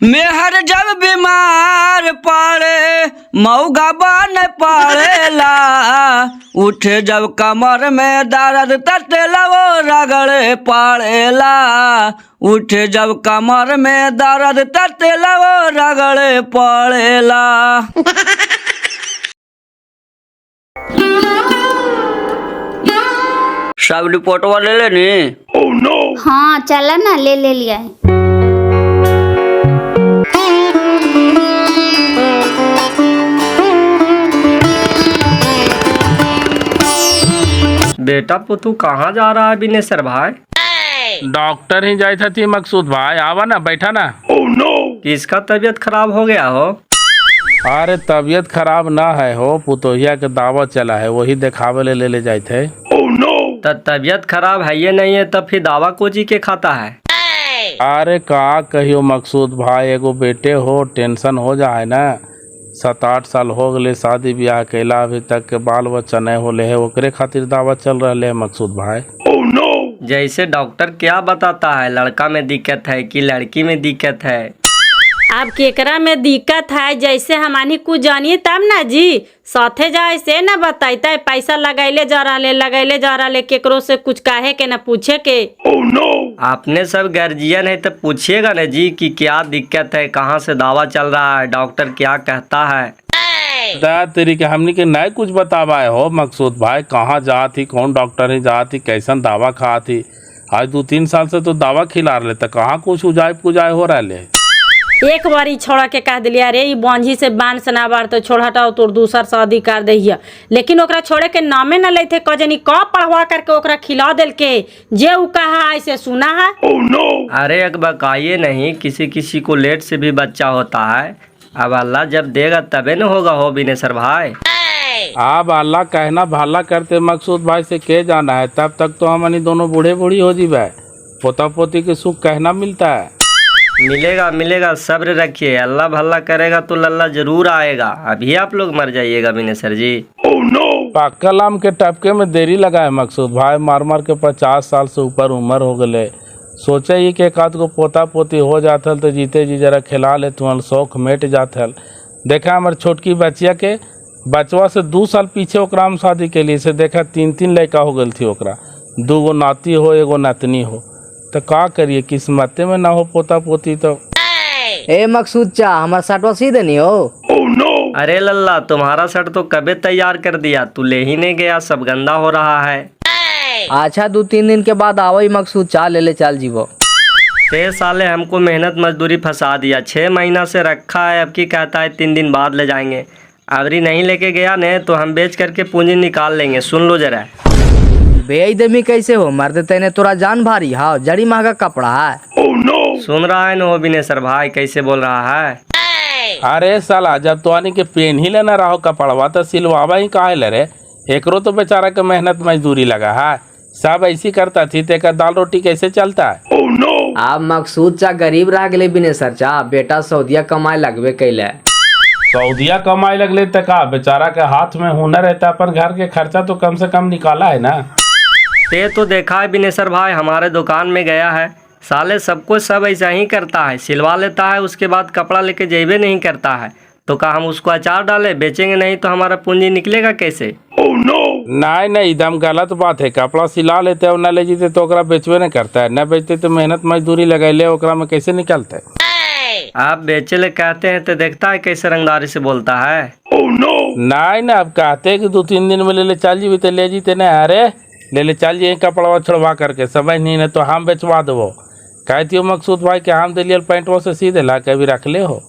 मेहर जब बीमार पड़े मऊगा बन पड़ेला, उठे जब कमर में दर्द ततेला वो रगड़े पड़ेला, उठे जब कमर में दर्द ततेला वो रगड़े पड़ेला। सब रिपोर्टवा ले लेनी? Oh, no! हाँ चला ना, ले लिया है। बेटा पुतू कहाँ जा रहा है बिनेश्वर भाई? डॉक्टर ही जाई थी मकसूद भाई, आवा ना, बैठा ना। Oh, no! किसका तबीयत खराब हो गया हो? अरे तबीयत खराब ना है हो, पुतोहिया के दावत चला है, वही दिखावे ले जाए थे। Oh, no! तबीयत खराब है ये नहीं है तब फिर दावा कोची के खाता है? अरे का कहियो मकसूद भाई, एगो बेटे हो, टेंशन हो जाए ना। 7-8 साल हो गए शादी ब्याह कैला, अभी तक के बाल बच्चा नहीं होले है, ओकरे खातिर दावत चल रहे है मकसूद भाई। Oh, no! जैसे डॉक्टर क्या बताता है, लड़का में दिक्कत है कि लड़की में दिक्कत है? अब केकरा में दिक्कत है जैसे हमानी कुछ जानिए तब ना जी, साथे जाए से न बताइता है। पैसा लगैले जा रहा ले केकरो से कुछ काहे के न पूछे के। Oh, no! आपने सब गार्जियन है तो पूछिएगा ना जी कि क्या दिक्कत है, कहाँ से दावा चल रहा है, डॉक्टर क्या कहता है। तेरी के हमनी के नहीं कुछ बतावा हो मकसूद भाई, कहाँ जाती, कौन डॉक्टर ही जाती, कैसन दावा खाती। आज 2-3 साल से तो दावा खिला रहे थे, कहाँ कुछ उजाय पुजाय हो रहा है। एक बार छोड़ा के कह दिलिया रे बांझी से बांध से ना बार तो छोड़ हटाओ तोर दूसर शादी कर दहिया, लेकिन ओकरा छोड़े के नामे न लेते कजनी क पढ़वा करके ओकरा खिला दिल के जे उ कहा ऐसे सुना है। Oh, no! अरे एक बकाइए नहीं, किसी किसी को लेट से भी बच्चा होता है। अब अल्लाह जब देगा तबे न होगा हो बिनेश्वर भाई। अब अल्लाह कहना भाला करते मकसूद भाई से के जाना है, तब तक तो हमनी दोनों बूढ़े बूढ़ी हो जीवे, पोता पोती के सुख कहना मिलता है। मिलेगा, सब्र रखिए, अल्लाह भला करेगा तो लल्ला जरूर आएगा। अभी आप लोग मर जाइएगा बिनेश्वर जी। Oh, no! पाकल आम के टपके में देरी लगा है मकसूद भाई, मार के 50 साल से ऊपर उम्र हो गए। सोचे ही कि एक आध को पोता पोती हो जाता तो जीते जी जरा खिला ले तुम, शौक मिट जाता। देखा हमारे छोटकी बच्चिया के बचवा से 2 साल पीछे ओकरा हम शादी के लिए से देखा 3 लड़का हो गई थी ओकरा, 2 गो नाती हो, एगो नातनी हो, तो का करिए, किस्मते में ना हो पोता पोती तो। ए मकसूद चा हमारा शर्टवा सी देनी हो। Oh, no! अरे लल्ला तुम्हारा शर्ट तो कबे तैयार कर दिया, तू ले ही नहीं गया, सब गंदा हो रहा है। अच्छा 2-3 दिन के बाद आओ मकसूद चा ले चल जीवो। ते साले हमको मेहनत मजदूरी फंसा दिया, 6 महीना से रखा है, अब की कहता है 3 दिन बाद ले जाएंगे। अबरी नहीं लेके गया ने तो हम बेच करके पूंजी निकाल लेंगे, सुन लो जरा। बेईदमी कैसे हो मर्द, तेने तोरा जान भारी हाँ, जड़ी महंगा कपड़ा है। Oh, no! सुन रहा है न बिनेश्वर भाई कैसे बोल रहा है। अरे साला जब तो आने के पेन ही लेना रहो कपड़वा तो सिलवावा ही काहे ले रे, एकरो तो बेचारा के मेहनत मजदूरी लगा है, सब ऐसी करता थी तेका दाल रोटी कैसे चलता है। Oh, no! अब मकसूद चा गरीब रह गए बिनेसर चा, बेटा सऊदिया कमाए लगबे कैले। सऊदिया कमाए लगले तो का, बेचारा के हाथ में हुनर रहता, पर घर के खर्चा तो कम से कम निकाला है ना। ते तो देखा है बिनेश्वर भाई, हमारे दुकान में गया है, साले सबको सब ऐसा ही करता है, सिलवा लेता है, उसके बाद कपड़ा लेके जेबे नहीं करता है, तो क्या हम उसको अचार डाले, बेचेंगे नहीं तो हमारा पूंजी निकलेगा कैसे। Oh, no! नहीं एकदम गलत बात है, कपड़ा सिला लेते और न ले जीते तो ओकरा बेचबे नहीं करता है, न बेचते तो मेहनत मजदूरी लगैले ओकरा में कैसे निकलते। आप बेचे ले कहते हैं तो देखता है कैसे रंगदारी से बोलता है। Oh, no! नहीं अब कहते कि 2-3 दिन में ले चल जीबी तो ले जीते नहीं, अरे ले चल जी कपड़ा छोड़वा करके, समझ नहीं तो हम बेचवा देवो। कहती हो मकसूद भाई के हम दिलियल पैंटवा से सी देला, कभी रख ले हो।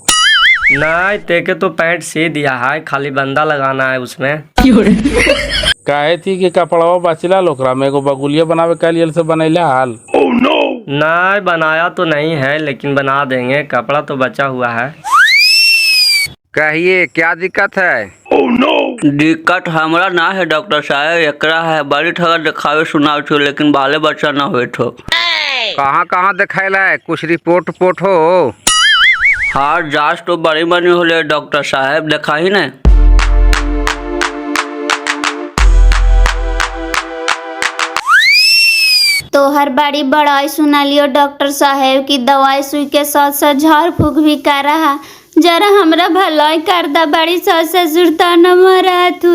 नहीं तेके तो पैंट सी दिया है, खाली बंदा लगाना है उसमें। कहे थी कि कपड़वा बचला लोकरा में एगो बगुलिया बनावे कल से बनैला हाल। Oh, no! नहीं बनाया तो नहीं है, लेकिन बना देंगे, कपड़ा तो बचा हुआ है। कहिए क्या दिक्कत है? Oh, no! दिक्कत हमरा ना है डॉक्टर साहब, एकरा है बड़ी ठगर दिखावे सुनाव छो, लेकिन बाले बच्चा ना हुए ठो। कहाँ दिखैला है, कुछ रिपोर्ट हो? हार जांच तो बड़ी बनी होले डॉक्टर साहब, देखा ही नहीं। तोहर बड़ी बड़ाई सुना लियो डॉक्टर साहेब की दवाई सुई के साथ साथ झाड़ फूक भी कर रहा। जरा हमरा भलाई कर दा, बड़ी सास ससुर ताना मारा तू।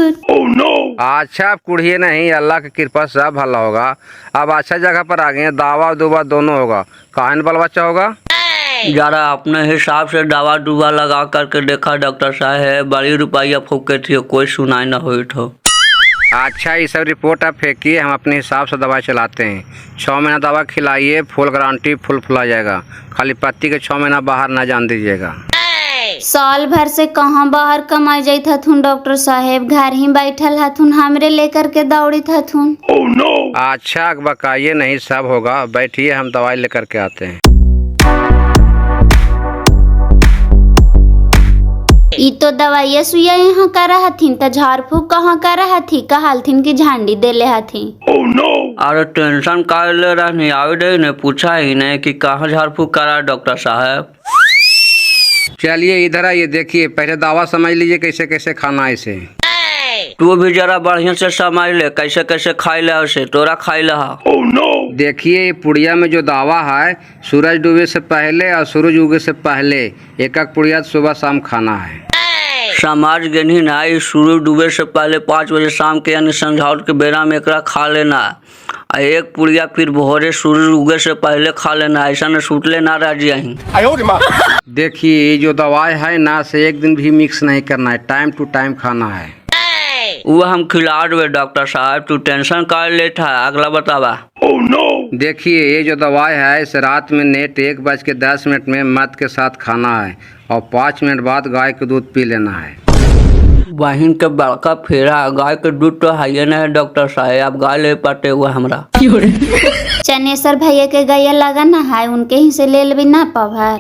अच्छा अब कुड़िए नहीं, अल्लाह की कृपा से सब भला होगा। अब अच्छा जगह पर आ गए हैं, दावा दुबा दोनों होगा। काहे न बाल बच्चा होगा? जरा अपने हिसाब से दवा दुबा लगा करके देखा डॉक्टर साहब, बड़ी रुपया फूके थी, कोई सुनाई न हुई तो। अच्छा ये सब रिपोर्ट आप फेंकिए, हम अपने हिसाब से दवा चलाते हैं। 6 महीना दवा खिलाइए, फुल गारंटी, फुल फुला जाएगा। खाली पत्ती के 6 महीना बाहर ना जान दीजिएगा। साल भर से कहाँ बाहर कमाई जाइत हथुन डॉक्टर साहेब, घर ही बैठल हथुन, हमरे लेकर के दौड़ित हथुन। अच्छा बकाइए नहीं, सब होगा। बैठिए, हम दवाई लेकर के आते हैं। ई तो दवाइया सुइया यहाँ करा हथिन, त झाड़ फूक कहाँ करा हथी, कहलथिन की झंडी देले हथी। अरे टेंशन का ले रहनी, आवे दे ने पूछा ही नहीं कि कहाँ झाड़ फूक करा डॉक्टर साहब। चलिए इधर आइए, देखिए पहले दवा समझ लीजिए कैसे कैसे खाना है इसे। तू भी जरा बढ़िया से समझ ले कैसे कैसे खाई ले, उसे तोरा खाई लहा। देखिए ये पुड़िया में जो दावा है, सूरज डूबे से पहले और सूरज उगे से पहले एक एक पुड़िया सुबह शाम खाना है। समाज गेनी ना, सूरज डूबे से पहले 5 बजे शाम के यानी संझाउट के बेरा में एकरा खा लेना। आ एक पुड़िया फिर भोरे सूरज उगे से पहले खा लेना, ऐसा न सुतले ना रह जाही। देखिए ये जो दवाई है ना, से एक दिन भी मिक्स नहीं करना है, टाइम टू टाइम खाना है। वो हम खिला देवे डॉक्टर साहब, तू टेंशन कर लेता है। अगला बतावा। देखिए ये जो दवाई है, इस रात में नेट 1:10 में मध के साथ खाना है और 5 मिनट बाद गाय का दूध पी लेना है। बहन के बड़का फेरा, गाय के दूध तो है ना डॉक्टर साहब, आप गाय ले पाते हुआ हमरा। चनेश्वर भैया के गैया लगा ना है, उनके ही से ले लेबी ना पवार।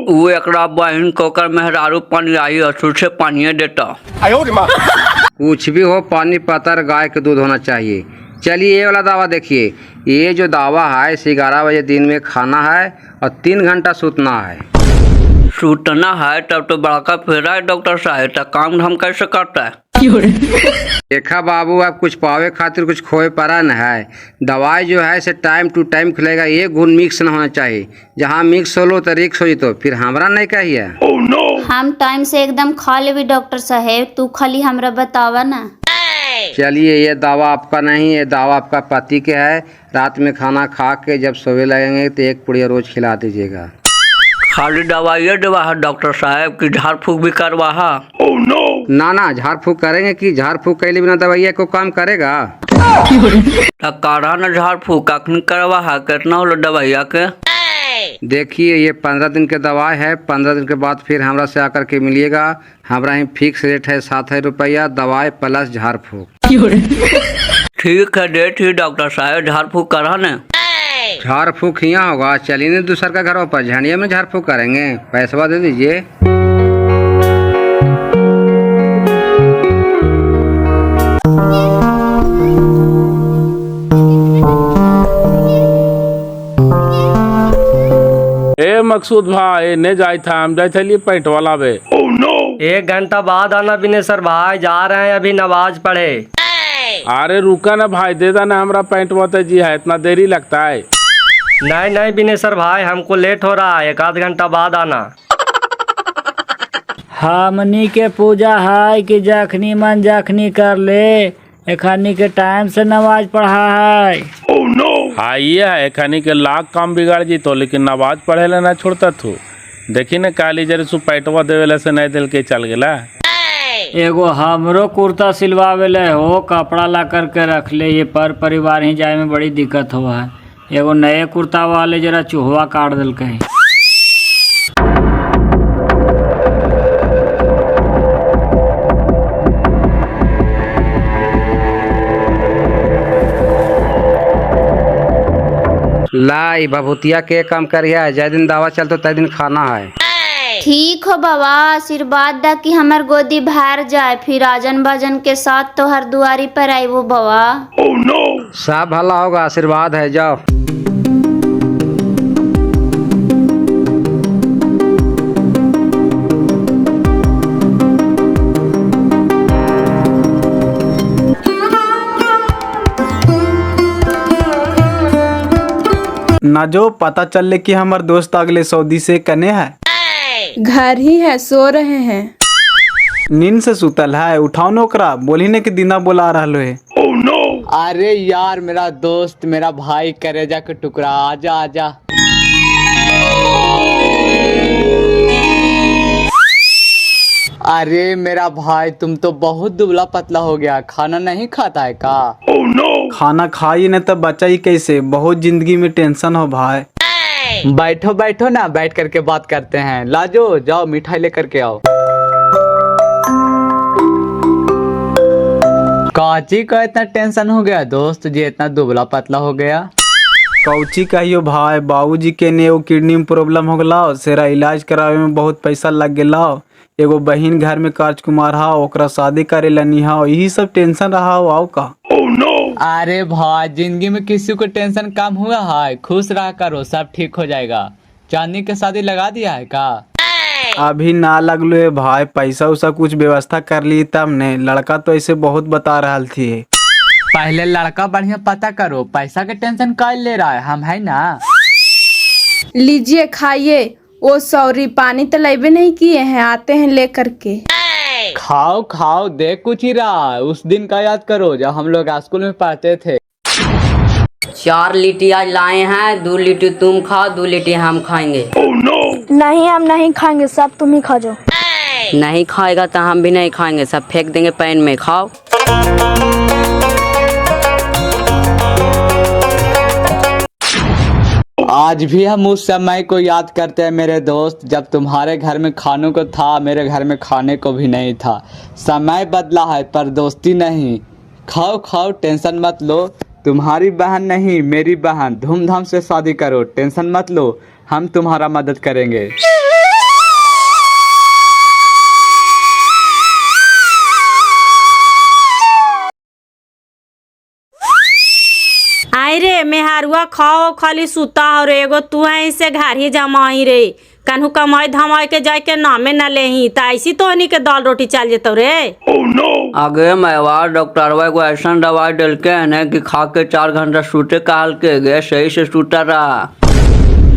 वो एकरा बहन को कर मेहरारू पानी आई और से पानी देता। कुछ भी हो, पानी पतर गाय का दूध होना चाहिए। चलिए ये वाला दावा देखिए, ये जो दावा है 11 बजे दिन में खाना है और 3 घंटा सूतना है। सूतना है तब तो बड़का फेरा है डॉक्टर साहब, तो काम धाम कैसे करता है? देखा बाबू, आप कुछ पावे खातिर कुछ खोए पड़ा न है। दवाई जो है इसे टाइम टू टाइम खिलेगा, ये गुण मिक्स न होना चाहिए। जहाँ मिक्स हो लो तो रिक्स हो तो फिर हमरा नहीं कहिए। हम टाइम से एकदम खा लेबी डॉक्टर साहेब, तू खाली हमरा बतावा ना। चलिए ये दावा आपका नहीं, ये दावा आपका पति के है। रात में खाना खा के जब सोने लगेंगे तो एक पुड़िया रोज खिला दीजिएगा। खाली दवाइया देवा है डॉक्टर साहब की झाड़ फूक भी करवा है? ना ना, झाड़ फूक करेंगे कि झाड़ फूक कैले बिना दवाइया को काम करेगा? काढ़ा न झाड़ फूक अखनी करवा है, कितना होलो दवाइया के? देखिए ये 15 दिन के दवाई है, 15 दिन के बाद फिर हमरा से आकर के मिलिएगा। हमारा ही फिक्स रेट है 7 रुपया, दवाई प्लस झाड़ फूक। ठीक है, डेट ही डॉक्टर साहब, झाड़ फूक करा न। झाड़ फूक यहाँ होगा, चलिए नहीं दूसर का घरों पर झंडिया में झाड़ फूक करेंगे। पैसा दे दीजिए। ए मकसूद भाई ने जाए था, हम जाए थे पैंट वाला बे। 1 घंटा बाद आना बिनेसर भाई, जा रहे हैं अभी नमाज पढ़े। अरे रुका ना भाई, दे देना हमरा पैंट वाता जी है, इतना देरी लगता है। नहीं नहीं बिनेसर भाई, हमको लेट हो रहा है, 1 आध घंटा बाद आना। हमनी के पूजा है कि जखनी मन जखनी कर ले, एखनी के टाइम से नमाज पढ़ा है। आइए है खनी के लाख काम बिगाड़ जी तो, लेकिन नमाज पढ़े ला ना छोड़ता तू। देखी न काली जरे सु पैटवा देवेला से नहीं दिल के चल गेला। एगो हमरो कुर्ता सिलवावेले हो, कपड़ा ला करके रख ले, ये पर परिवार ही जाए में बड़ी दिक्कत हुआ है। एगो नए कुर्ता वाले जरा चूहवा काट दिल के। लाई भभूतिया के काम करिए, जय दिन दावा चलते तय दिन खाना है। ठीक हो बाबा, आशीर्वाद दा कि हमार गोदी भर जाए, फिर आजन बाजन के साथ तो हर दुआरी पर आईबो बाबा। सब भला होगा, आशीर्वाद है, जाओ। ना जो पता चल ले कि हमार दोस्त अगले सऊदी से कने है। घर ही है, सो रहे हैं। नींद से सुतल है, उठाओ नोकरा, बोली ने कि दीना बोला रहलो है। अरे यार मेरा दोस्त, मेरा भाई, करेजा के टुकड़ा, आजा आजा। अरे मेरा भाई, तुम तो बहुत दुबला पतला हो गया, खाना नहीं खाता है का? खाना खाई नहीं तो बचा ही कैसे, बहुत जिंदगी में टेंशन हो भाई। बैठो बैठो ना, बैठ करके बात करते हैं। लाजो जाओ मिठाई लेकर के आओ। काची का इतना टेंशन हो गया दोस्त जी, इतना दुबला पतला हो गया? कौची कहियो भाई, बाबूजी के ने एगो किडनी में प्रॉब्लम हो गला, सेरा इलाज करावे में बहुत पैसा लग गया। एगो बहिन घर में राजकुमार हा, ओकरा शादी करे लनी हा, यही सब टेंशन रहा हो। आओ का? अरे भाई, जिंदगी में किसी को टेंशन कम हुआ है? खुश रहा करो, सब ठीक हो जाएगा। चांदनी के शादी लगा दिया है का? अभी ना लगलो है भाई, पैसा उसा कुछ व्यवस्था कर ली तब ने। लड़का तो ऐसे बहुत बता रहा थी। पहले लड़का बढ़िया पता करो, पैसा के टेंशन कर ले रहा है, हम है ना। लीजिए खाइए। ओ सॉरी, पानी तो लेबे नहीं किए हैं, आते हैं लेकर के। खाओ खाओ, देख कुछ ही रहा। उस दिन का याद करो जब हम लोग स्कूल में पढ़ते थे। 4 लिट्टी आज लाए हैं, 2 लिट्टी तुम खाओ, 2 लिट्टी हम खाएंगे। नहीं, हम नहीं खाएंगे, सब तुम ही खा जाओ। नहीं खाएगा तो हम भी नहीं खाएंगे, सब फेंक देंगे पैन में। खाओ। आज भी हम उस समय को याद करते हैं मेरे दोस्त, जब तुम्हारे घर में खाने को था, मेरे घर में खाने को भी नहीं था। समय बदला है पर दोस्ती नहीं। खाओ खाओ, टेंशन मत लो। तुम्हारी बहन नहीं, मेरी बहन, धूमधाम से शादी करो, टेंशन मत लो, हम तुम्हारा मदद करेंगे। आई रे मेहरुआ, खाओ खाली सुता और एगो तू है इसे घर ही जमाई रे। कन्हू कमाई धमाई के जाए के नामे न लेही, त ऐसी तो हनी के दाल रोटी चल जेतो रे। आगे मैवा डॉक्टर को ऐसा दवाई डल के है कि खा के 4 घंटा सूते काल के गए, सही से सूता रहा।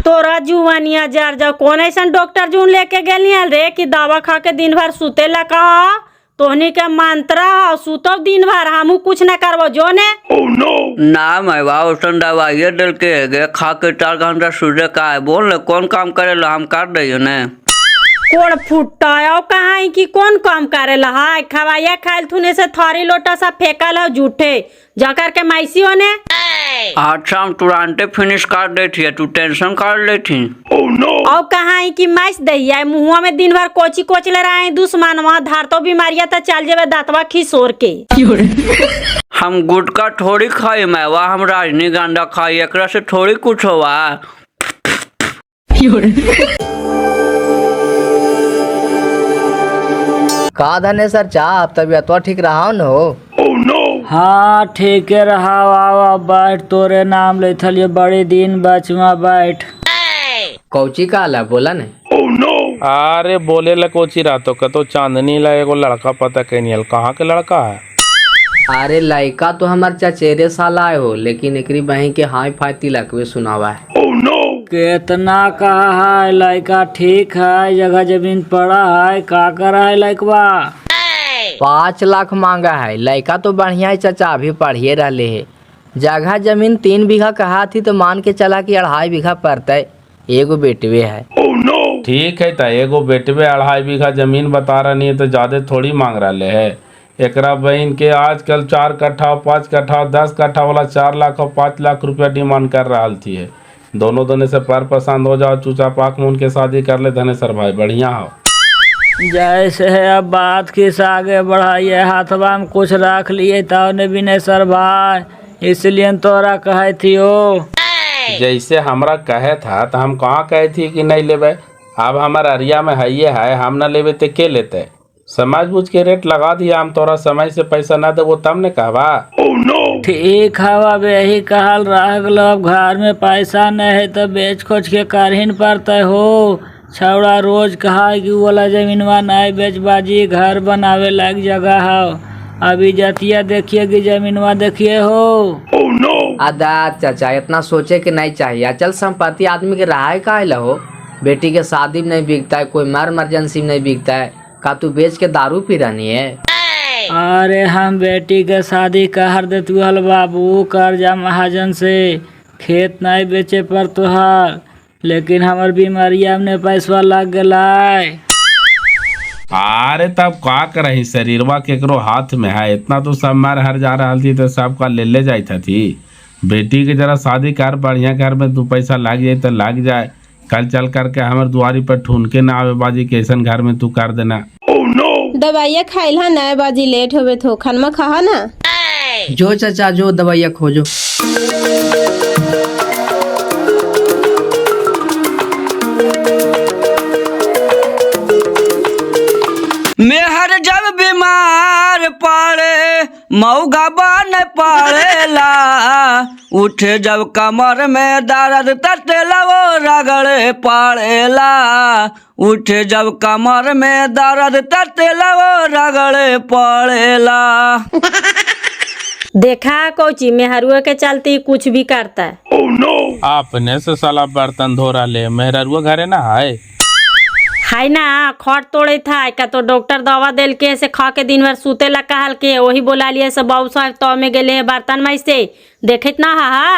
तोरा जुआनिया जार जा, कौन ऐसा डॉक्टर जून लेके गेली रे कि दवा खा के दिन भर सूते ला? कहा तोहनी के मंत्रा सुतो दिन भर, हमू कुछ न करबो जो ने। ना मैवा उसन दवाई डल के गए, खा के 4 घंटा सूते का है। बोल ले कौन काम करे ला, हम कर दियो ने। कोड़ फुटाओ कहाँ है कि कौन काम करे ला? हाय खवाइया खाइल थुने से थारी लोटा सा फेंकल हो झूठे जाकर के मैसी होने। अच्छा हम तुरंते फिनिश कर देती है, तू टेंशन कर लेती। और कहाँ है कि मैस दहिया मुँह में दिन भर कोची कोचले रहे दुश्मन, वहाँ धार तो बीमारिया तो चल जेबे दांतवा खिसोर के। हम गुटका थोड़ी खाई मैवा, हम रजनीगंधा खाई, एकरा से थोड़ी कुछ होवा। का धने सर चाह, अब तबीयत तो ठीक रहा न हो? हाँ ठीक है रहा। आओ बैठ, तोरे नाम लेथल ये बड़े दिन बचवा, बैठ। कौची का ला बोला ने? अरे बोले ला कोची रातो का तो चांदनी ला एगो लड़का पता कैनियल, कहाँ के लड़का है? अरे लड़का तो हमार चचेरे साल आए हो, लेकिन एकरी बहन के हाई फाई तिलक में सुनावा है। कितना कहा है लड़का? ठीक है, जगह जमीन पड़ा है, का करा है लड़कवा? 5 लाख मांगा है। लड़का तो बढ़िया है चाचा, अभी पढ़िए रहे है। जगह जमीन 3 बीघा कहा थी तो मान के चला कि 2.5 बीघा पड़ता। एगो बेटवे है। ठीक है, तो एगो बेटवे 2.5 बीघा जमीन बता रही है तो ज्यादा थोड़ी मांग रहे है। एकरा बहन के आजकल 4 कट्ठा 5 कट्ठा 10 कट्ठा वाला 4 लाख और 5 लाख रुपया डिमांड कर रहा थी है। दोनों दोनों से पर पसंद हो जाओ, चूचा पाक मुन के शादी कर ले धनेसर भाई, बढ़िया हो। जैसे है अब बात किस आगे बढ़ाइए, हाथवा में कुछ रख लिए तो विनेश्वर भाई, इसलिए तोरा कहे थी हो। जैसे हमरा कहे था तो हम कहाँ कहे थी कि नहीं लेबे। अब हमारे अरिया में है, हम न लेबे तो के लेते। समझ बुझ के रेट लगा दिया, हम तोरा समय से पैसा न देबो तब ने कहवा। ठीक है, अब यही कहल रह गलो, अब घर में पैसा नहीं है तो बेच खोच के करही न पड़ते हो। छौड़ा रोज कहा कि वाला जमीनवा नहीं बेचबाजी, घर बनावे लायक जगह हो। अभी जतिया देखिए कि जमीनवा देखिए हो। अदा चाचा इतना सोचे कि नहीं चाहिए। अचल संपत्ति आदमी के रहा का हो, बेटी के शादी में नहीं बिकता है, कोई मर इमरजेंसी में नहीं बिकता है, का तू बेच के दारू पी रही है? अरे हम बेटी के शादी कर दे तू हल बाबू, कर्जा महाजन से, खेत नहीं बेचे पर तोहार, लेकिन हमार बीमारिया में पैसा लग गया। अरे तब का करही, शरीरवा केकरो हाथ में है, इतना तो सब मार हर जा रहा थी तो सबका ले जाता थी। बेटी के जरा शादी कर, बढ़िया घर में 2 पैसा लग जाए तो लग जाए, कल चल करके हमारे दुआरी पर ठूनके ना आवे बाजी कैसन घर में तू कर देना। दवाइया खाइला ना बाजी, लेट होवे तो खाना खा ना। जो चाचा जो दवाइया खोजो। मेहर जब बीमार पड़े मऊगा बन पड़ेला, उठे जब कमर में दर्द तटेला वो रगड़े पड़ेला, उठे जब कमर में दर्द तटेला वो रगड़े पड़ेला। देखा कोची मेहरुआ के चलती कुछ भी करता है। अपने से साला बर्तन धो रहा ले, मेहरुआ घरे ना हाय ना खट तोड़े था का तो डॉक्टर दवा दिल के से खा के दिन भर सूते ला कहल के, वही बोला लिए सब बाबू साहब तो में गेले बर्तन में से देखत ना हा।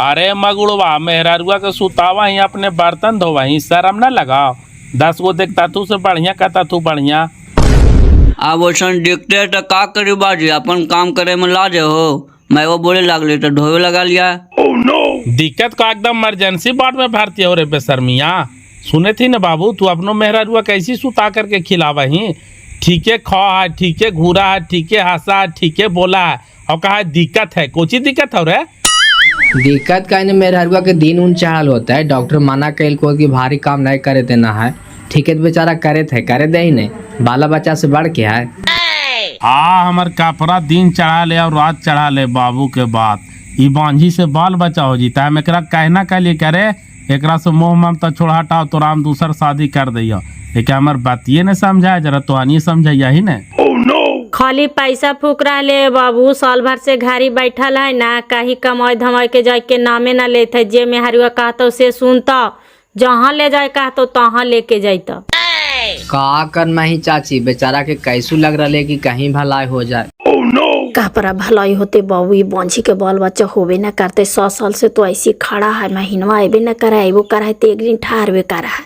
अरे मगुड़वा मेहरुआ के सुतावा ही अपने बर्तन धोवा ही, शर्म ना लगाओ। 10 गो देखता तू से बढ़िया कहता तू बढ़िया। अब वैसन देखते तो का करी बाजी, अपन काम करे में लाजे हो। मैं वो बोले लगले तो ढोवे लगा लिया। दिक्कत का एकदम इमरजेंसी वार्ड में भर्ती हो रे बेशर्मिया। सुने थी ना बाबू, तू अपनो मेहरुआ कैसी सुता करके खिलावा ही, ठीके खा है, ठीके घूरा है, ठीके हंसा है, ठीके बोला है, और कहा दिक्कत है, कोची दिक्कत हो रे? दिक्कत का मेहरुआ के दिन उन चढ़ल होता है, डॉक्टर मना कैल को कि भारी काम नहीं करे देना है, ठीक है बेचारा करे थे, करे दे ही नहीं, बाला बच्चा से बढ़ के है। हाँ हमार कपड़ा दिन चढ़ा ले और रात चढ़ा ले बाबू के बात, ई बांझी से बाल बचा हो जीता है। एकरा कहना के लिए करे, एकरा से मोह ममता छोड़ हटाओ तो राम दूसर शादी कर दिया, लेकिन हमार बातिये ने समझाया, जरा तो आनी समझाइया ही ने। खाली पैसा फूक रहे बाबू, साल भर से घरी बैठल है ना, कहीं कमाई धमाई के जाए के नामे ना लेते, जे मेहरुआ कहता से सुनता, जहाँ ले जाए कहता तहाँ लेके जाता। का करना ही चाची, बेचारा के कैसू लग रहा है कि कहीं भलाई हो जाए। कपड़ा भलाई होते बाबू, ये बांझी के बाल बच्चा होबे न करते, 100 साल से तो ऐसी खड़ा है, महीनवा अबे न करा है, वो करा है तो एक दिन ठहरबे करा है।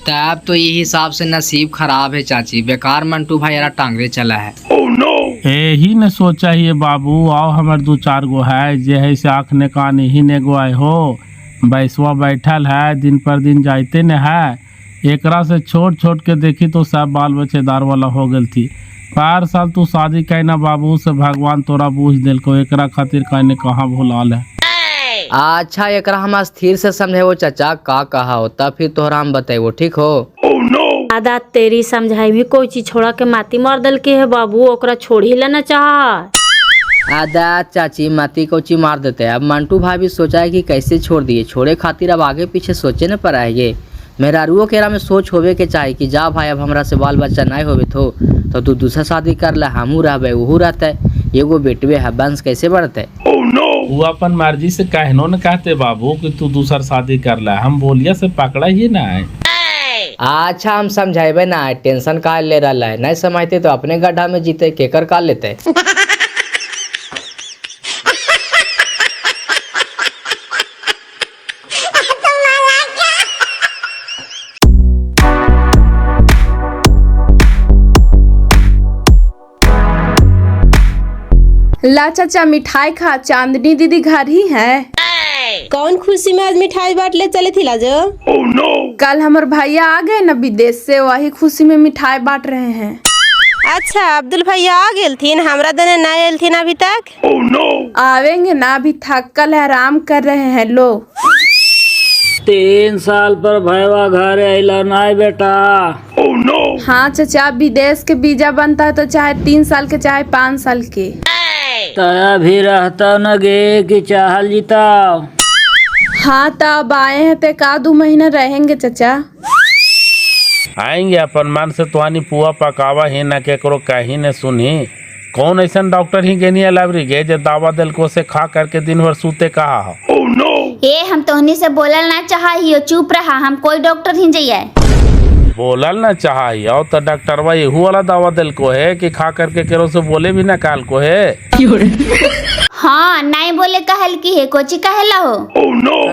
तब तो ये हिसाब से नसीब खराब है चाची, बेकार मंटू भाई यारा टांगरे चला है। यही ने सोचा ही बाबू, आओ हमार 2-4 गो है, जे है से आँख ने कान ही ने गो आए हो, बैसवा बैठल है, दिन पर दिन जाते न है, एकरा से छोट छोट के देखी तो सब बाल बच्चेदार वाला हो गल थी। 4 साल तू शादी कहना बाबू से भगवान तोरा बूझ दिल को, एकरा खातिर कहने कहाँ भुलाल है। अच्छा एकरा हम स्थिर से समझे वो चाचा का कहा होता, फिर तोहरा हम बताइबो, ठीक हो? दादा तेरी समझाई भी कोई चीज छोड़ा के माती मार दल के है बाबू, ओकरा छोड़ ही लेना चाह। आदा चाची माती कोची मार देते हैं। अब मंटू भाई भी सोचा है कि कैसे छोड़ दिए, छोड़े खातिर अब आगे पीछे सोचे न पड़ा है। ये मेरा रुओ केरा में सोच होवे के चाहिए कि जा भाई अब हमरा से बाल बच्चा नहीं होवे तो तू दूसरा शादी कर ले, हमू रहबे वहू रहते, एगो बेटवे है, वंश कैसे बढ़ते? वो अपन मर्जी से कहनो न कहते बाबू कि तू दूसर शादी कर ले, हम बोलिया से पकड़ा ही ना है। अच्छा हम समझाइबे ना, टेंशन का ले रहा है, नहीं समझते तो अपने गड्ढा में जीते, केकर का लेते। ला चाचा मिठाई खा, चांदनी दीदी घर ही है। कौन खुशी में आज मिठाई बांट ले चले थी लाजो? कल हमारे भैया आ गए ना विदेश से, वही खुशी में मिठाई बांट रहे हैं। अच्छा अब्दुल भैया आ गेल थीन, हमरा देने ना आयल थीन अभी तक? आवेंगे ना, अभी थकल है, आराम कर रहे हैं। लो 3 साल पर भैया घर अला नहीं बेटा। हाँ चाचा, विदेश के वीजा बनता है तो चाहे 3 साल के चाहे 5 साल के। तया भी रहता न गे कि चाहल जीता। हाँ तब आए हैं तो 1-2 महीना रहेंगे चाचा। आएंगे अपन मन से तुआनी पुआ पकावा ही न केकरो कहीं न सुनी, कौन ऐसा डॉक्टर ही गेनी है लाइब्रेरी गे जो दवा दिल को से खा करके दिन भर सूते कहा हो? ए हम तोहनी से बोलल ना चाहिए, चुप रहा, हम कोई डॉक्टर ही जाइए। बोलल ना चाहिए और तो डॉक्टरवा यहू वाला दवा दिल को है कि खा करके केरो से बोले भी ना काल को है। हाँ नहीं बोले कहल की है, कोची कहेला हो?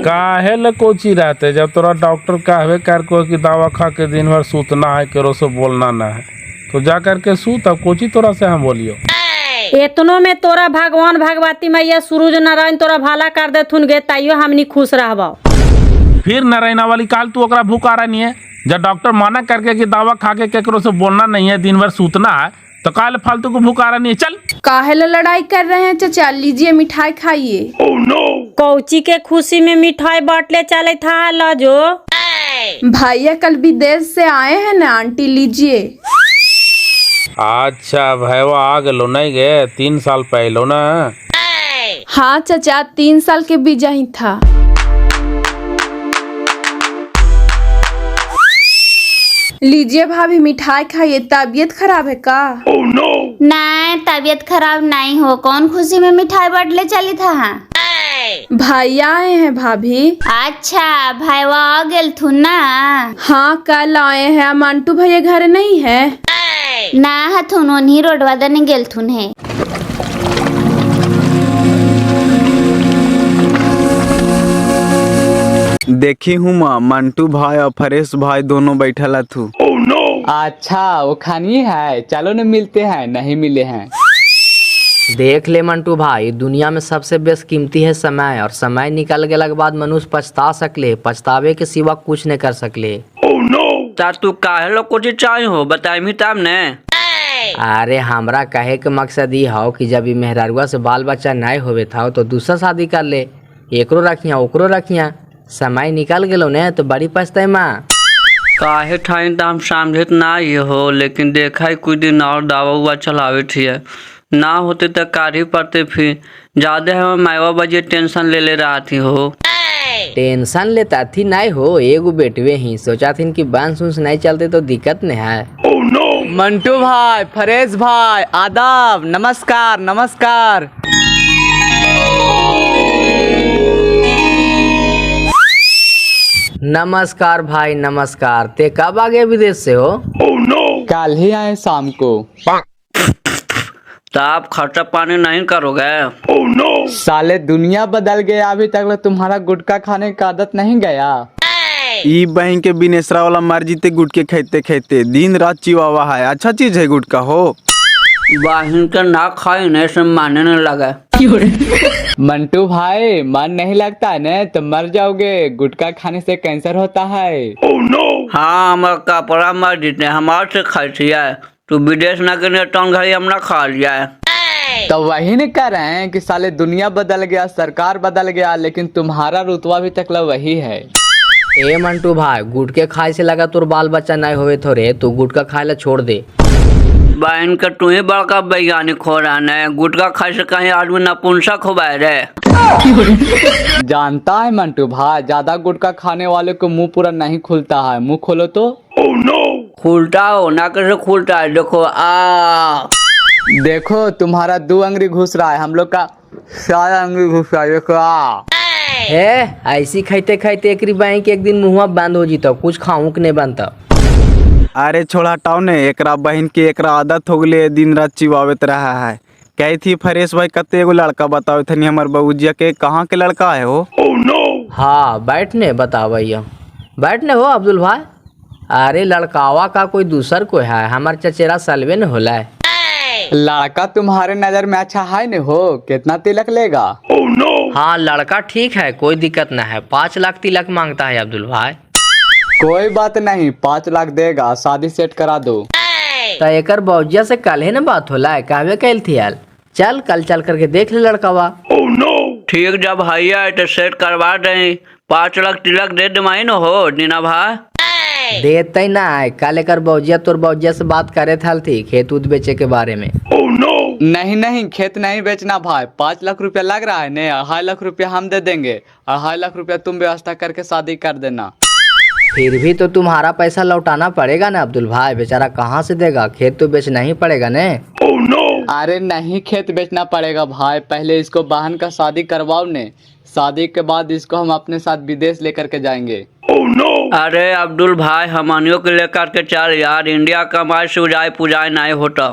काहे ल कोची रहते जब तोरा डॉक्टर कहवे कर को कि दवा खा के दिन भर सूतना है केरो से बोलना ना है तो जा करके सूत। अब कोची तोरा से हम बोलियो? एतनो में तोरा भगवान भगवती मैया सूरज नारायण तोरा भाला कर देथुन गे, ताइयो हमनी खुश रहबो। फिर नारायणा वाली काल तू ओकरा भूखा रही है जब डॉक्टर माना करके कि दवा खा के केकरो से बोलना नहीं है दिन भर सूतना है तो काल फालतू को भूखा रही है। चल काहे ला लड़ाई कर रहे हैं चाचा, लीजिए मिठाई खाइए। कौची के खुशी में मिठाई बांटले चले था लाजो। भैया कल विदेश से आए हैं ना आंटी, लीजिए। अच्छा भैया आ गलो नहीं गे 3 साल पहले ना? हाँ चाचा 3 साल के बीजा ही था। लीजिए भाभी मिठाई खाइए, तबीयत खराब है का? नहीं तबीयत खराब नहीं हो, कौन खुशी में मिठाई बांटले चली था? भैया आए हैं भाभी। अच्छा भाईवा आ गेल थू ना? हाँ कल आए हैं। मंटू भैया घर नहीं है ना हथुन, उन्हीं रोडवा दने गेल थुन है। देखी हूँ माँ, मंटू भाई और फरेश भाई दोनों बैठल थू। अच्छा वो खानी है, चलो न मिलते हैं, नहीं मिले हैं। देख ले मंटू भाई, दुनिया में सबसे बेस्ट कीमती है समय, और समय निकल गया के बाद मनुष्य पछता सकले, पछतावे के सिवा कुछ नहीं कर सकले। तू काहे लो कुछ चाहिए हो बताई तब ने? अरे हमरा कहे के मकसद ये हो कि जब मेहरारुआ से बाल बच्चा नहीं होवे था तो दूसरा शादी कर ले, एकरो रखिया ओकरो रखिया, समय निकल गेलो ने तो बड़ी पछताई माँ। काहे ठाइन तो हम समझत ना ये हो, लेकिन देखा ही कुछ दिन और दावा हुआ चलावे थी ना होते तो कारी पड़ते, फिर ज्यादा है मायवा बजे टेंशन ले ले रहा थी हो। टेंशन लेता थी नहीं हो, एगो बेटवे ही सोचा थी कि बांस उन्स नहीं चलते तो दिक्कत नहीं है। मंटू भाई, फरेश भाई, आदाब, नमस्कार नमस्कार। नमस्कार भाई नमस्कार। ते कब आ गए विदेश से हो? कल ही आए शाम को। तो आप खर्चा पानी नहीं करोगे? साले दुनिया बदल गया, अभी तक तुम्हारा गुटखा खाने का आदत नहीं गया। ई बहन के बिनेसरा वाला मर जीते गुटके खाते खाते दिन रात चिवावा है। अच्छा चीज है गुटखा हो। बहन के ना खाई नहीं से मानने नहीं लगा। मंटू भाई मन नहीं लगता है न तो मर जाओगे, गुटखा खाने से कैंसर होता है। हाँ हमारा कपड़ा मर जीते हमारे से खाई थी, तू विदेश न गए तो घड़ी हम ना खा लिया। तो वही नहीं कह रहे हैं कि साले दुनिया बदल गया, सरकार बदल गया, लेकिन तुम्हारा रुतबा भी तक वही है। ए मंटू भाई, गुटके खाए से लगा तोर बाल बच्चा नहीं होवे थोड़े, तू गुटखा खाए ला छोड़ दे। बहन का तू ही बड़का वैज्ञानिक हो रहा है, गुटखा खाए से कहीं आदमी नपुंसक हो रे। जानता है मंटू भाई, ज्यादा गुटखा खाने वाले को मुंह पूरा नहीं खुलता है, मुंह खोलो तो। खुलता हो ना, कैसे खुलता है? देखो तुम्हारा 2 अंगुली घुस रहा है, हम लोग का 4 अंगुली घुस रहा है, देखो है ऐसी खाते खाते एक बैंक एक दिन मुँह बंद हो जीता, कुछ खाऊं के नहीं बनता। अरे छोड़ा हटाओ ने, एकरा बहन के एकरा आदत हो गई दिन रात चिवावत रहा है। कही थी फरेश भाई कते एगो लड़का बताओ थे हमारे बबूजिया के, कहाँ के लड़का है हो? हाँ बैठने बताओ भैया, बैठने हो अब्दुल भाई। अरे लड़कावा का कोई दूसर को है, हमार चचेरा सलवे न होला है। लड़का तुम्हारे नजर में अच्छा है न हो, कितना तिलक लेगा? हाँ लड़का ठीक है, कोई दिक्कत न है, 5 लाख तिलक मांगता है अब्दुल भाई। कोई बात नहीं, 5 लाख देगा, शादी सेट करा दो। तो एकर बौजिया से कल है न बात होला है, कहवे कैल थी यार, चल कल चल करके देख ले लड़कावा। ठीक जब भैया तो सेट करवा दें, 5 लाख तिलक दे दे न हो दीना भाई। देते ना, कल एकर बौजिया तोर बौजिया से बात करे थी खेत उत बेचे के बारे में। नहीं नहीं, खेत नहीं बेचना भाई, 5 लाख रुपया लग रहा है न, 2.5 लाख रुपया हम दे देंगे, 2.5 लाख रुपया तुम व्यवस्था करके शादी कर देना। फिर भी तो तुम्हारा पैसा लौटाना पड़ेगा ना अब्दुल भाई, बेचारा कहाँ से देगा, खेत तो बेचना ही पड़ेगा ने। अरे नहीं, खेत बेचना पड़ेगा भाई। पहले इसको बहन का शादी करवाओ ने, शादी के बाद इसको हम अपने साथ विदेश लेकर के जाएंगे। अरे अब्दुल भाई, हमनियों के लेकर के चल यार, इंडिया कमाई से उजाई पुजाई नहीं होता।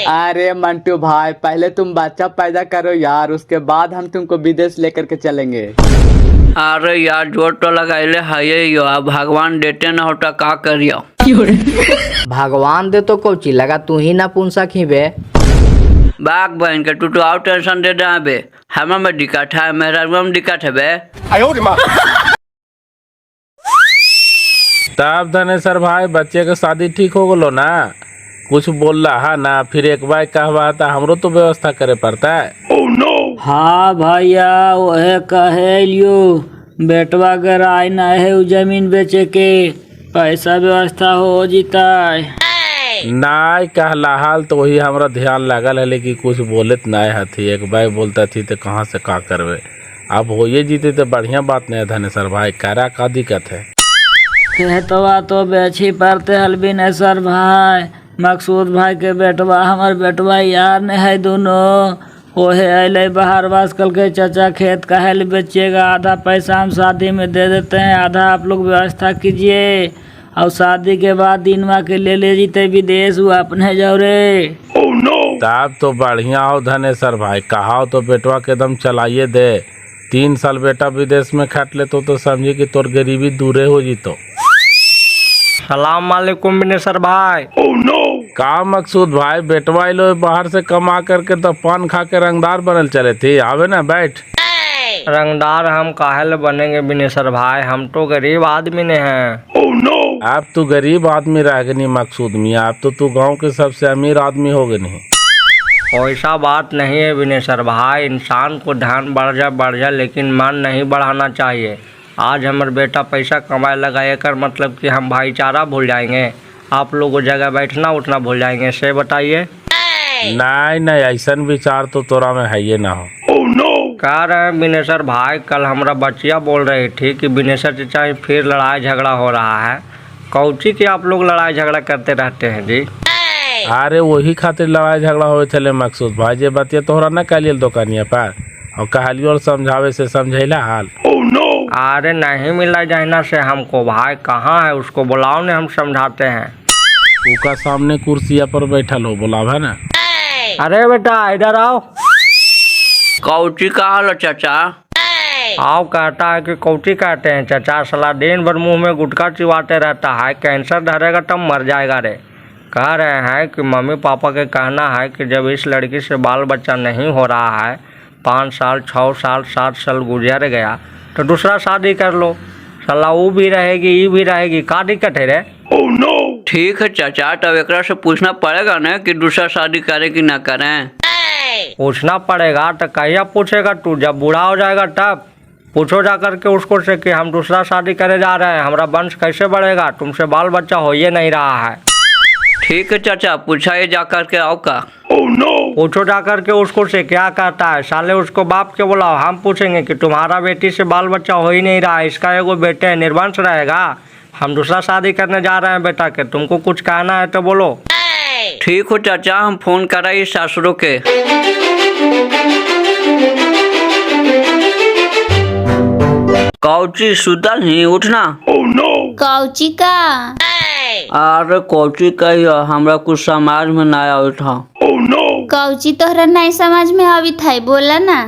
अरे मंटू भाई, पहले तुम बच्चा पैदा करो यार, उसके बाद हम तुमको विदेश लेकर के चलेंगे। अरे यार, जोर तो लगाइले है यो, अब भगवान देते न होता का करियो। भगवान दे तो कोची लगा, तू ही ना पुंसा खीबे। बाग बहन के तू तो और टेंशन दे रहा बे, हमें में दिक्कत है, मेरा में दिक्कत है बे। तब धनेश्वर भाई, बच्चे के शादी ठीक हो गलो ना? कुछ बोल रहा ना, फिर एक बार कहवा था, हमरो तो व्यवस्था करे पड़ता है। हाँ भैया, वह कहे लियो बेटवा अगर आई ना है उ जमीन बेचे के, पैसा व्यवस्था हो जीता। नाय कहला हाल तो वही हमरा ध्यान लागल है, लेकिन कुछ बोलत नाय हथी। एक बार बोलता थी तो कहाँ से का करवे, अब होइए जीते तो बढ़िया बात नहीं है धनेश्वर भाई, करा का दिक्कत है। खेतवा तो बेची पड़ते हलबिनेश्वर भाई, मकसूद भाई के बेटवा हमार बेटवा यार ने है दोनों, ओहे अले बाहर बास कल के चाचा खेत काहे ले बेचिएगा, आधा पैसा हम शादी में दे देते हैं, आधा आप लोग व्यवस्था कीजिए, और शादी के बाद दिनवा के ले जीते विदेश, वो अपने जाओ रे। तब तो बढ़िया हो धनेश्वर भाई, कहा तो बेटवा के दम चलाइए दे। 3 साल बेटा विदेश में खट ले तो समझी कि तोर गरीबी दूरे हो जीतो। सलाम वालेकुम बिनेसर भाई। का मकसूद भाई, बेटवा लो बाहर से कमा करके तो पान खा के रंगदार बनल चले थे, आवे ना बैठ। रंगदार हम काहे बनेंगे बिनेसर भाई, हम तो गरीब आदमी ने हैं। अब तू गरीब आदमी रह गई नहीं मकसूद मियाँ, अब तो तू गांव के सबसे अमीर आदमी हो गए नहीं। ऐसा बात नहीं है बिनेसर भाई, इंसान को ध्यान बढ़ जा लेकिन मन नहीं बढ़ाना चाहिए। आज हमारा बेटा पैसा कमाए लगा, एकर मतलब कि हम भाईचारा भूल जाएंगे, आप लोगों जगह बैठना उठना भूल जाएंगे, से बताइए। नहीं ऐसा विचार तो तोरा में है ये ना हो। कह रहे हैं बिनेसर भाई, कल हमारा बच्चिया बोल रही थी कि बिनेसर चाचा फिर लड़ाई झगड़ा हो रहा है। कौची की आप लोग लड़ाई झगड़ा करते रहते हैं जी? अरे वही खातिर लड़ाई झगड़ा हुए थे मकसूद भाई, जे बतिया तोहरा न कहलिए दुकानिया पर, और कहलियो और समझावे से समझैला हाल। अरे नहीं मिला जाना से हमको भाई, कहाँ है उसको बुलाओ ने, हम समझाते हैं। उसका सामने कुर्सिया पर बैठल हो, बुलावा ना। अरे बेटा इधर आओ। कौची कहा चाचा? आओ, कहता है कि कौची कहते हैं चाचा, साला दिन भर मुंह में गुटखा चिवाते रहता है, कैंसर धरेगा तब मर जाएगा रे। कह रहे हैं कि मम्मी पापा के कहना है कि जब इस लड़की से बाल बच्चा नहीं हो रहा है, 5 साल 6 साल 7 साल गुजर गया, तो दूसरा शादी कर लो, साला वो भी रहेगी ये भी रहेगी, का दिक्कत है रे? ठीक है चाचा, तब एकरा से पूछना पड़ेगा ना कि दूसरा शादी करे कि ना करें। पूछना पड़ेगा तो कहिया पूछेगा तू, जब बूढ़ा हो जाएगा तब पूछो जा करके उसको से कि हम दूसरा शादी करे जा रहे हैं, हमारा वंश कैसे बढ़ेगा, तुमसे बाल बच्चा हो ये नहीं रहा है। ठीक है चाचा, पूछाइए जा करके आओ का। पूछो जा करके उसको से क्या कहता है, साले उसको बाप के बुलाओ, हम पूछेंगे कि तुम्हारा बेटी से बाल बच्चा हो ही नहीं रहा है, इसका एगो बेटे है निर्वंश रहेगा, हम दूसरा शादी करने जा रहे हैं बेटा के, तुमको कुछ कहना है तो बोलो। ठीक हो चाचा, हम फोन कराइए सासुरों के। कौची सुतल ही उठना। कौची का? अरे कौची कहियो, हमरा कुछ समाज में ना आवे था। कौची तोहरा नहीं समझ में आवी था, बोला ना।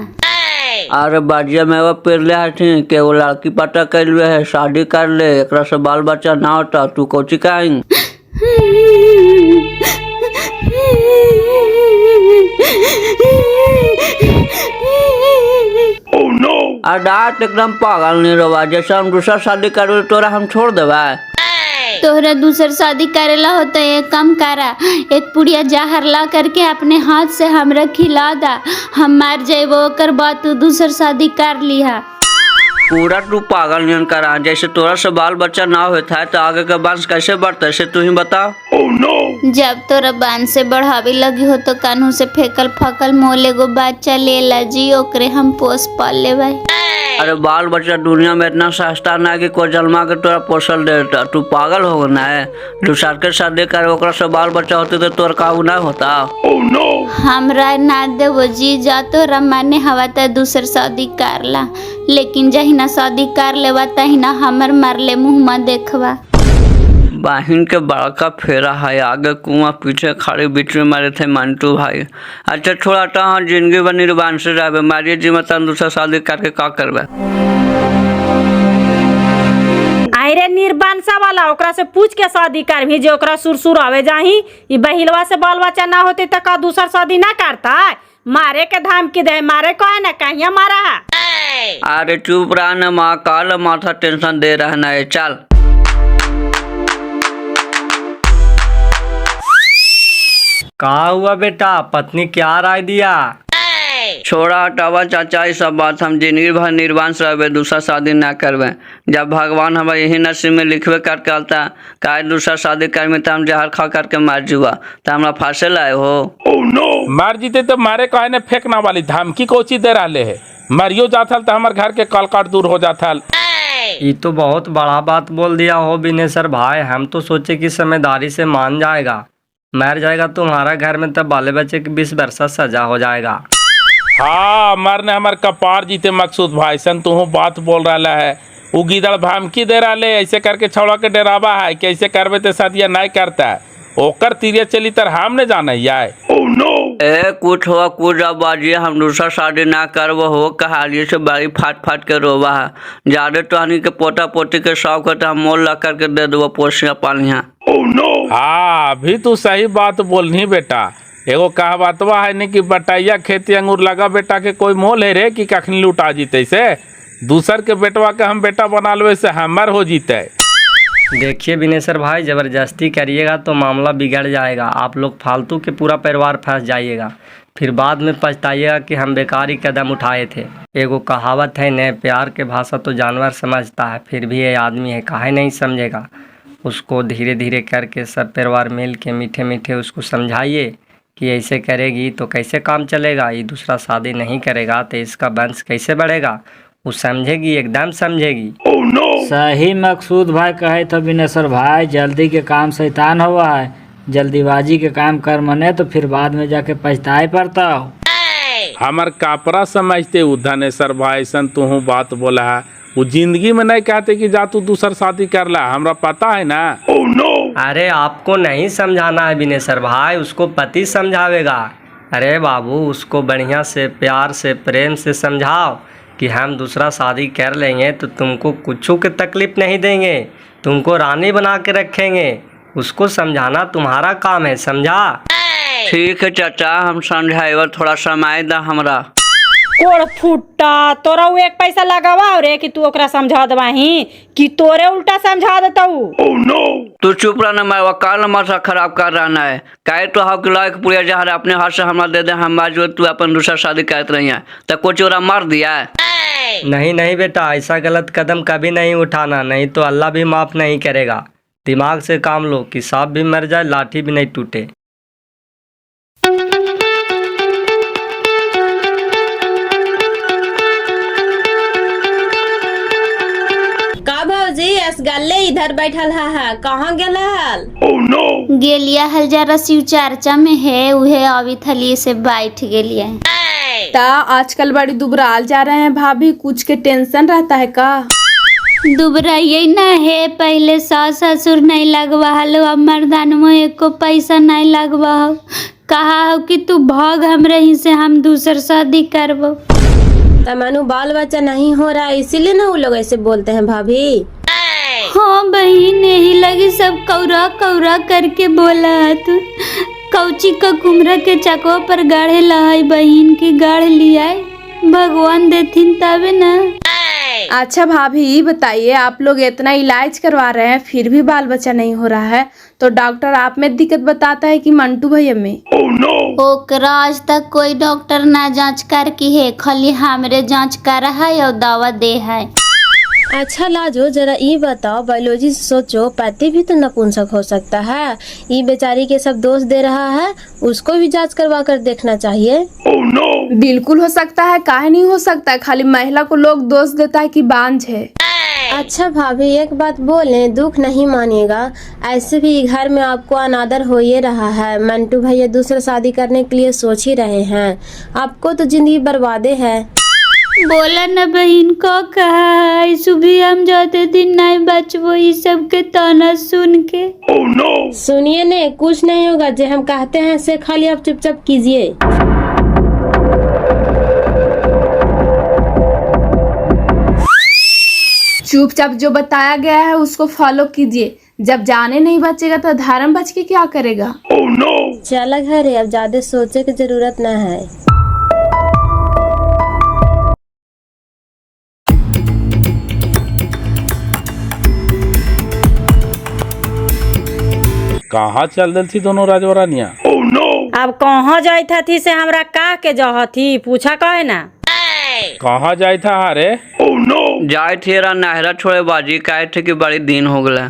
अरे बाजिया में वो पेरले हथी के वो लड़की पता कर ले है, शादी कर ले, एकरा से बाल बच्चा ना होता, तू कौची कहीं? डाट एकदम पागल नहीं रहा, जैसे हम दूसरा शादी कर तोरा हम छोड़ देवा। तोहरा दूसर शादी करेला होता है, एक काम करा, एक पुड़िया जहर ला करके अपने हाथ से हमरा खिला दा, हम मर जेबो, ओकर बाद तू दूसर शादी कर लिहा। पूरा तू पागल नहीं करा, जैसे तोरा से बाल बच्चा ना होता है तो आगे का वंश कैसे बढ़ता है, से तू ही बता। जब तोरा बांध से बढ़ावे लगी हो तो कानू से फेकल फकल मोल एगो बच्चा ले ला जी, ओकरे हम पोस पाल लेबै। अरे बाल बच्चा दुनिया में इतना सस्ता ना कि कोई जन्मा के तोरा पोसल देता। तू पागल हो ना है? दूसर के शादी करे ओकरा से बाल बच्चा होते तो तोर काबू ना होता। हमरा ना देवो जी, जा तोरा माने हवा त दूसर शादी कर ला, लेकिन जहिना शादी कर लेवा तहिना हमर मरले मुँह में देखवा। बहन के बड़का फेरा है, आगे कुआं पीछे खड़े बीच में मारे थे मंटू भाई। अच्छा छोड़ा तो हाँ, जिंदगी बनी निर्वाण से रहे मारिए जी मत दूसरा शादी करके का करबे। अरे निर्बांसा वाला ओकरा से पूछ के शादी कर भी, जो ओकरा सुरसुर आवे जाही। ई बहिलवा से बाल बच्चा ना होते तो का दूसर शादी ना करता? मारे के धमकी दे, मारे को है ना, कहिया मारा है? अरे चुप रहा न माँ, काल माथा टेंशन दे रहा ना है। चल कहा हुआ बेटा, पत्नी क्या राय दिया? छोड़ा हटावा चाचा, ये सब बात हम जिंदगी भर निर्वाण से रहे, दूसरा शादी ना करवे। जब भगवान हमें यही नसीब में लिखवे करके आता का दूसरा शादी करमे तो हम जहर खा करके मार जुआ, तो हमरा फांसे लाए हो। मार जीते तो मारे कहे ने फेंकना वाली धमकी कोची दे रहे है। मरियो जाथल तो हमारे घर के कलकाट दूर हो जाथल। ये तो बहुत बड़ा बात बोल दिया हो बिनेसर भाई। हम तो सोचे कि समझदारी से मान जाएगा, मर जाएगा तुम्हारा घर में, तब बाले बच्चे की 20 वर्ष सजा हो जाएगा। हाँ, मरने हमारे कपार जीते मकसूद भाई सन तू बात बोल रहा है। वो गिदड़ धमकी दे रहा है, ऐसे करके छौड़ा के डरावा है कि ऐसे करवे तो शादियाँ नहीं करता है। ओकर तीरे चली तर हम ने जाना है। ए कुछ हो कुछ अब बाजिए, हम दूसरा शादी ना करव हो, कहालिए से बारी फाट फाट के रोवा है। ज्यादा तो हनी के पोता पोती के शौक होता, हम मोल ला करके दे दो पोसिया पानिया। हाँ, अभी तू सही बात बोलनी बेटा। एगो कहावतवा है नहीं कि बटैया खेती अंगूर लगा बेटा के कोई मोल है रे कि कखनी लुटा जीते से। दूसर के बेटवा के हम बेटा बना लो से हमर हो जीते। देखिए बिनेसर भाई, ज़बरदस्ती करिएगा तो मामला बिगड़ जाएगा। आप लोग फालतू के पूरा परिवार फंस जाइएगा, फिर बाद में पछताइएगा कि हम बेकार ही कदम उठाए थे। एगो कहावत है न, प्यार के भाषा तो जानवर समझता है, फिर भी ये आदमी है काहे नहीं समझेगा। उसको धीरे धीरे करके सब परिवार मिल के मीठे मीठे उसको समझाइए कि ऐसे करेगी तो कैसे काम चलेगा। ये दूसरा शादी नहीं करेगा तो इसका वंश कैसे बढ़ेगा। वो समझेगी, एकदम समझेगी। सही मकसूद भाई कहे तो बिनेसर भाई, जल्दी के काम शैतान हुआ है। जल्दीबाजी के काम कर मने तो फिर बाद में जाके पछताए पड़ता हो। हमार कापरा समझते उधनेश्वर भाई सन तू बात बोला है। वो जिंदगी में नहीं कहते कि जा तू दूसर शादी कर ला, हमरा पता है ना। अरे आपको नहीं समझाना है बिनेसर भाई, उसको पति समझावेगा। अरे बाबू, उसको बढ़िया से प्यार से प्रेम से समझाओ कि हम दूसरा शादी कर लेंगे तो तुमको कुछ की तकलीफ नहीं देंगे, तुमको रानी बना के रखेंगे। उसको समझाना तुम्हारा काम है, समझा? ठीक है चाचा, हम समझाएगा, थोड़ा समय दा हमरा। कोड़ फुट्टा, तोरा वो एक पैसा लगावा रे कि तू ओकरा समझा दवाही कि तोरे उल्टा समझा देता हूँ। तू चुप रहना, मैं वकाल माथा खराब कर रहा है। कहे तो हक लायक पूरा जहर अपने हाथ से हमरा दे दे, हम बाजू तू अपन दूसरा शादी करते रही है तो कुछ ओरा मार दिया। नहीं नहीं बेटा, ऐसा गलत कदम कभी नहीं उठाना, नहीं तो अल्लाह भी माफ़ नहीं करेगा। दिमाग से काम लो कि सांप भी मर जाए लाठी भी नहीं टूटे। का भौजी असगल्ले इधर बैठल है, कहाँ गेल हल? गेलिया हल जरा शिव चर्चा में है, उहे अभी थली से बैठ गेलिया। ता आजकल बड़ी दुबराल जा रहे हैं भाभी, कुछ के टेंशन रहता है का? दुबराइए ना है, पहले सास ससुर नहीं लगवा हलो, अब मर्दानमो एको पैसा नहीं लगवा हो। कहा हो कि तू भाग हमरे ही से, हम दूसर शादी करबो। तमनु बाल बच्चा नहीं हो रहा, इसीलिए ना वो लोग ऐसे बोलते हैं भाभी। हाँ बहन, यही लगी सब कौरा कौरा करके बोला है। तू कौची का कुमरा के चकवा पर गाढ़े लहाई, बहन की गाढ़ लिया, भगवान देथिन तबे ना। अच्छा भाभी ये बताइए, आप लोग इतना इलाज करवा रहे हैं फिर भी बाल बच्चा नहीं हो रहा है, तो डॉक्टर आप में दिक्कत बताता है कि मंटू भैया में? ओकरा आज तक कोई डॉक्टर ना जांच कर की है, खाली हमरे जांच कर है और दवा दे है। अच्छा लाजो जरा ये बताओ, बायोलॉजी से सोचो पति भी तो नपुंसक हो सकता है। ये बेचारी के सब दोष दे रहा है, उसको भी जांच करवा कर देखना चाहिए। बिल्कुल हो सकता है, काहे नहीं हो सकता है। खाली महिला को लोग दोष देता है कि बांझ है। अच्छा भाभी एक बात बोले, दुख नहीं मानिएगा, ऐसे भी घर में आपको अनादर हो ये रहा है। मंटू भैया दूसरा शादी करने के लिए सोच ही रहे हैं, आपको तो जिंदगी बर्बादे है। बोला न बहन को कहा है सुबह हम जाते दिन नहीं बचबो ये सब के ताना सुन के। सुनिए ने, कुछ नहीं होगा, जो हम कहते हैं से खाली आप चुपचाप कीजिए। चुपचाप जो बताया गया है उसको फॉलो कीजिए। जब जाने नहीं बचेगा तो धर्म बच के क्या करेगा। चला घर है, अब ज्यादा सोचे की जरूरत न है। कहाँ चल दिल थी दोनों राजवरानिया? अब कहाँ जाई थी से हमरा का के जह थी पूछा कहे ना। कहाँ जाए था हारे? जाए थे रा नहरा छोड़े बाजी, कहे थे कि बड़ी दिन हो गए।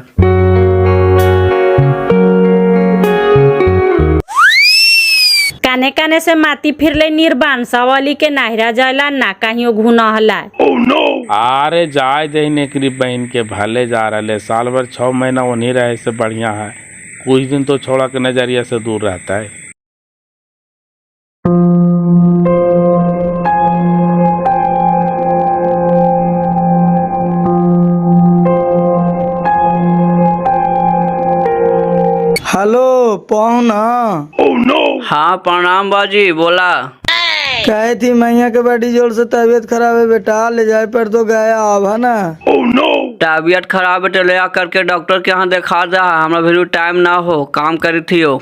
काने काने से माती फिर ले निर्बान सवाली के नहरा जाला ना कहीं घुना हला। अरे जाए दे नेकरी बहन के भले जा रहे, साल भर 6 महीना उन्हीं रहे से बढ़िया है। कुछ दिन तो छोड़ा के नजरिया से दूर रहता है। हेलो पहुना। हाँ प्रणाम बाजी, बोला। कहे थी मैया के बड़ी जोर से तबीयत खराब है बेटा, ले जाए पर तो गया आवा ना। तबीयत खराब है तो ले करके डॉक्टर के यहाँ दिखा दे, हमरा भी टाइम ना हो, काम करी थी हो।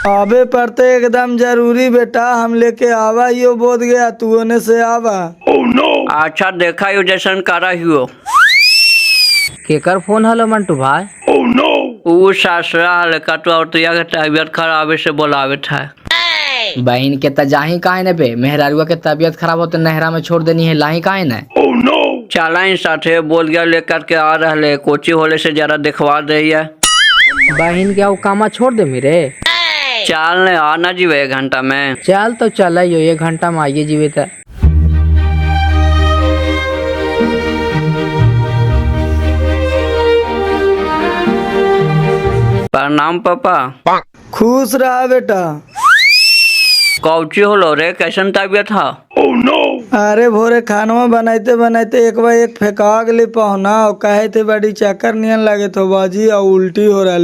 आवे पर तो एकदम जरूरी बेटा, हम लेके आवा यो बोध गया, तू होने से आवा। अच्छा देखा यो जैसन करा हियो। केकर फोन हलो मंटू भाई? ऊ सासरा हल्का तो औरतिया के तबीयत खराब है से बोलावे था। बहन के तजाही काहे ने बे, मेहरारुआ के तबीयत खराब हो तो नहरा में छोड़ देनी है, लाही काहे ने? चला इन साथे बोल गया लेकर के आ रहे, कोची होले से जरा दिखवा दे। बहन के कामा छोड़ दे मेरे। चल ने आना जीवे 1 घंटा में। चल तो चल यो 1 घंटा में आइए जीवे त। प्रणाम पापा। खुश रहा बेटा। कौची होलो रे, कैसन तबीयत था? अरे भोरे खानवा बनाते बनाते एक बार एक फेंका गली पहुना, और कहे थे बड़ी चक्कर नियन लगे तो बाजी और उल्टी हो रहा।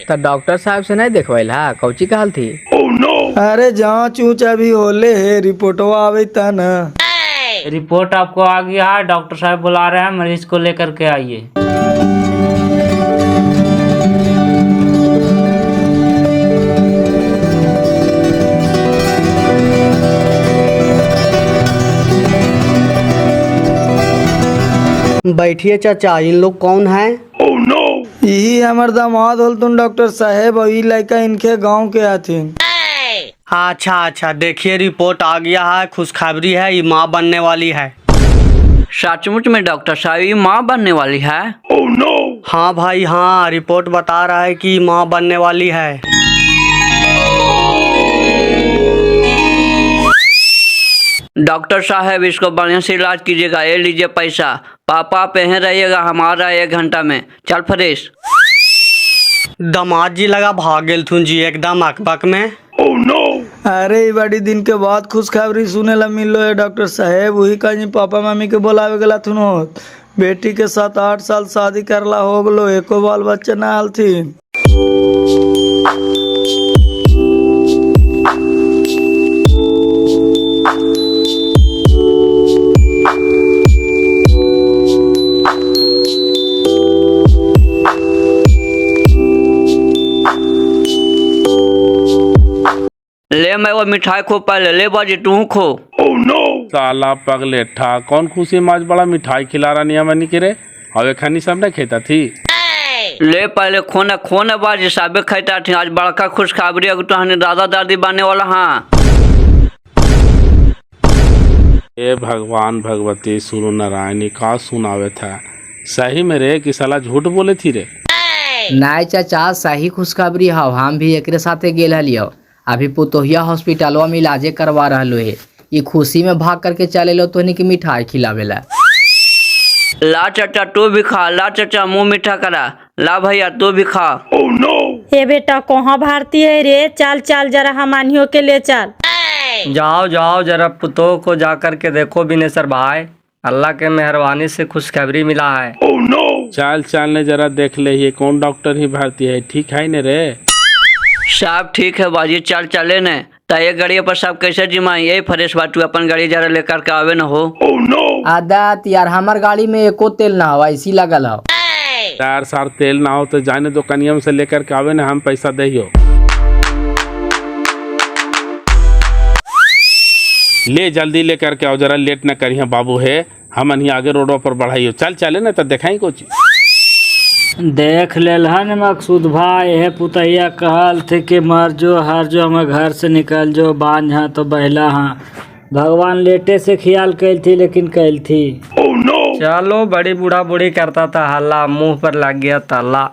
तो डॉक्टर साहब से नहीं देखवाइल हा, कौची कहल थी? अरे जांच ऊंच अभी होले है, रिपोर्टवा आवे ता ना। रिपोर्ट आपको आ गया है, डॉक्टर साहब बुला रहे हैं, मरीज को लेकर के आइए। बैठिए चाचा, इन लोग कौन है? यही हमार दामाद होल तुम डॉक्टर साहेब, और ये लड़का इनके गांव के आथिन। अच्छा अच्छा, देखिए रिपोर्ट आ गया है, खुशखबरी है, ये माँ बनने वाली है। सचमुच में डॉक्टर साहब ये माँ बनने वाली है? हाँ भाई हाँ, रिपोर्ट बता रहा है कि माँ बनने वाली है। डॉक्टर साहब इसको बढ़िया से इलाज कीजिएगा, ये लीजिए पैसा। पापा पे हैं रहिएगा हमारा 1 घंटा में। चल फ्रेश। दामाद जी लगा भागेल थुन जी एकदम अकबक में। अरे ये बड़ी दिन के बाद खुशखबरी सुने ला मिलो है डॉक्टर साहेब। वही कहीं पापा मम्मी के बोलावे गला थुन होत। बेटी के 7-8 साल शादी करला हो गलो, एको बाल बच्चा ना आल थी। ले मैं वो मिठाई खो पहले, ले बाजी तू खो। साला पगलेठा, कौन खुशी माज बड़ा मिठाई खिला रहा नहीं मनी के रे, अवे खानी सब नहीं खेता थी। ले पहले खोने खोने बाजी साबे खाता थी, आज बड़का खुशखबरी है तो हने दादा दादी बनने वाला। हाँ हे भगवान भगवती सुनो नारायणी का सुनावे था सही में रे कि साला झूठ बोले थी रे। नाय चाचा सही खुशखबरी हो, हम भी एकरे साथे गेल हलियो। अभी पुतोहिया हॉस्पिटलवा में इलाजे करवा रहलो है। ये खुशी में भाग करके चले लो तो की मिठाई खिलावेला। ला चाचा तू भी खा, ला चाचा मुंह मीठा करा, ला भैया तू भी खा। ए बेटा कहाँ भारती है रे, चल चल जरा हमानियों के ले चल। जाओ जाओ जरा पुतो को जाकर के देखो बिनेसर भाई, अल्लाह के मेहरबानी से खुशखबरी मिला है। चल चल ने जरा देख ले ये कौन डॉक्टर ही भर्ती है, ठीक है न रे। सब ठीक है बाजी, चल चले न। तो ये गाड़ी पर सब कैसे जिमाई, यही फरेश बाटू अपन गाड़ी जरा लेकर के आवे न हो। आदत यार हमार गाड़ी में एको तेल ना हो, ऐसी लगल हो। 4 साल तेल ना हो तो जाने दो कनियम से लेकर के आवे न, हम पैसा दहियो। ले जल्दी लेकर के आओ, जरा लेट न करिए बाबू है, हम आगे रोडों पर बढ़ाइयो। चल चले न तो देखाई कुछ। देख लेल हन मकसूद भाई, है पुतैया कहल थे कि मर जो हर जो हमें घर से निकल जो, बांझ हाँ तो बहला हाँ। भगवान लेटे से ख्याल कैल थी लेकिन कैल थी। चलो बड़ी बूढ़ा बूढ़ी करता था हल्ला, मुंह पर लग गया ताला।